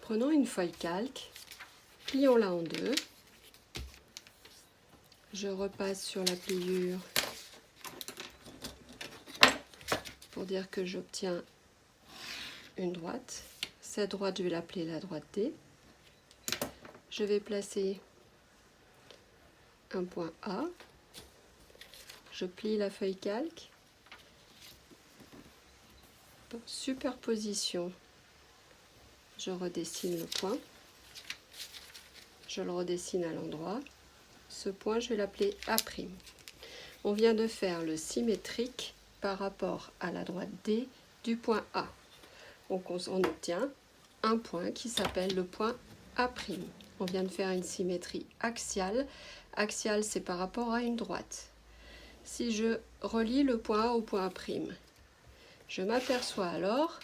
Prenons une feuille calque, plions-la en deux. Je repasse sur la pliure pour dire que j'obtiens une droite. Cette droite, je vais l'appeler la droite D. Je vais placer un point A. Je plie la feuille calque. Superposition. Je redessine le point. Je le redessine à l'endroit. Ce point, je vais l'appeler A'. On vient de faire le symétrique par rapport à la droite D du point A. Donc on obtient un point qui s'appelle le point A'. On vient de faire une symétrie axiale. Axiale, c'est par rapport à une droite. Si je relie le point A au point A', je m'aperçois alors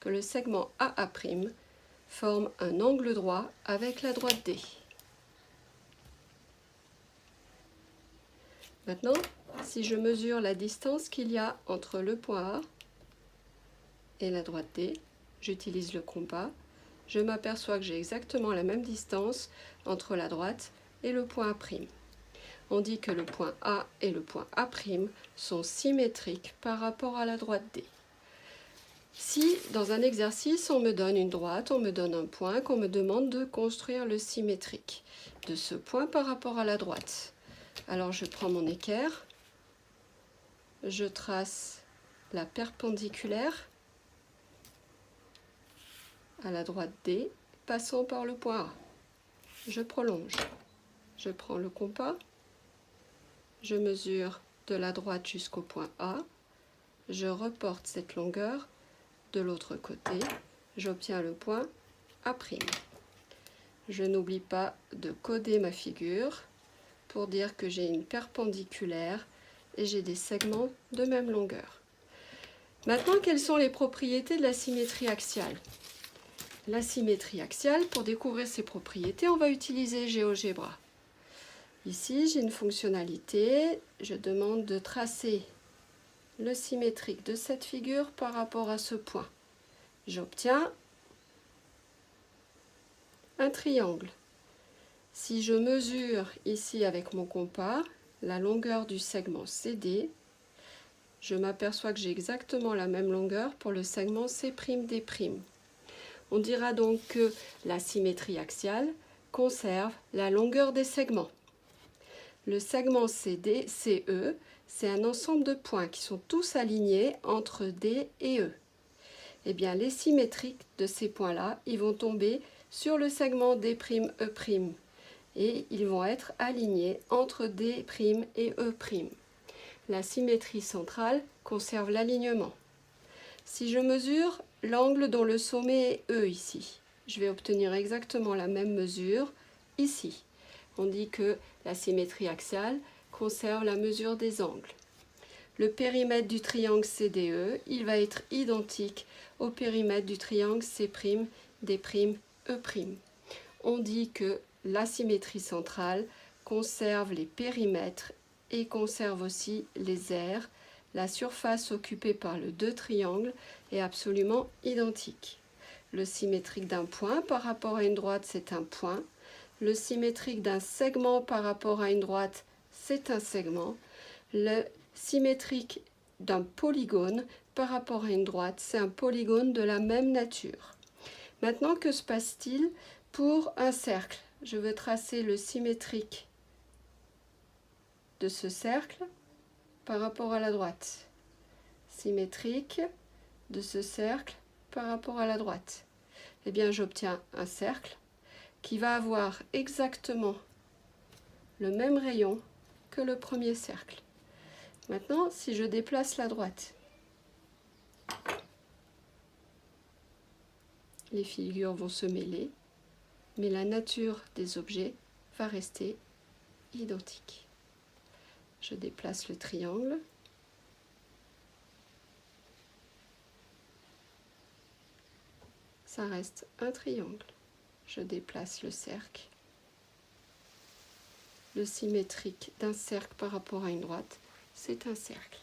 que le segment AA' forme un angle droit avec la droite D. Maintenant, si je mesure la distance qu'il y a entre le point A et la droite D, j'utilise le compas, je m'aperçois que j'ai exactement la même distance entre la droite et le point A'. On dit que le point A et le point A' sont symétriques par rapport à la droite D. Si, dans un exercice, on me donne une droite, on me donne un point, qu'on me demande de construire le symétrique de ce point par rapport à la droite, alors je prends mon équerre, je trace la perpendiculaire à la droite D, passant par le point A. Je prolonge. Je prends le compas, je mesure de la droite jusqu'au point A, je reporte cette longueur de l'autre côté, j'obtiens le point A'. Je n'oublie pas de coder ma figure pour dire que j'ai une perpendiculaire et j'ai des segments de même longueur. Maintenant, quelles sont les propriétés de la symétrie axiale? La symétrie axiale, pour découvrir ses propriétés, on va utiliser GeoGebra. Ici, j'ai une fonctionnalité, je demande de tracer le symétrique de cette figure par rapport à ce point. J'obtiens un triangle. Si je mesure ici avec mon compas la longueur du segment CD, je m'aperçois que j'ai exactement la même longueur pour le segment C'D'. On dira donc que la symétrie axiale conserve la longueur des segments. Le segment CD, CE, c'est un ensemble de points qui sont tous alignés entre D et E. Eh bien, les symétriques de ces points-là, ils vont tomber sur le segment D'E', et ils vont être alignés entre D' et E'. La symétrie centrale conserve l'alignement. Si je mesure l'angle dont le sommet est E ici, je vais obtenir exactement la même mesure ici. On dit que la symétrie axiale conserve la mesure des angles. Le périmètre du triangle CDE, il va être identique au périmètre du triangle C'D', E'. On dit que la symétrie centrale conserve les périmètres et conserve aussi les aires. La surface occupée par le deux triangles est absolument identique. Le symétrique d'un point par rapport à une droite, c'est un point. Le symétrique d'un segment par rapport à une droite, c'est un segment. Le symétrique d'un polygone par rapport à une droite, c'est un polygone de la même nature. Maintenant, que se passe-t-il pour un cercle? Je veux tracer le symétrique de ce cercle par rapport à la droite. Symétrique de ce cercle par rapport à la droite. Eh bien, j'obtiens un cercle qui va avoir exactement le même rayon que le premier cercle. Maintenant, si je déplace la droite, les figures vont se mêler, mais la nature des objets va rester identique. Je déplace le triangle. Ça reste un triangle. Je déplace le cercle. Le symétrique d'un cercle par rapport à une droite, c'est un cercle.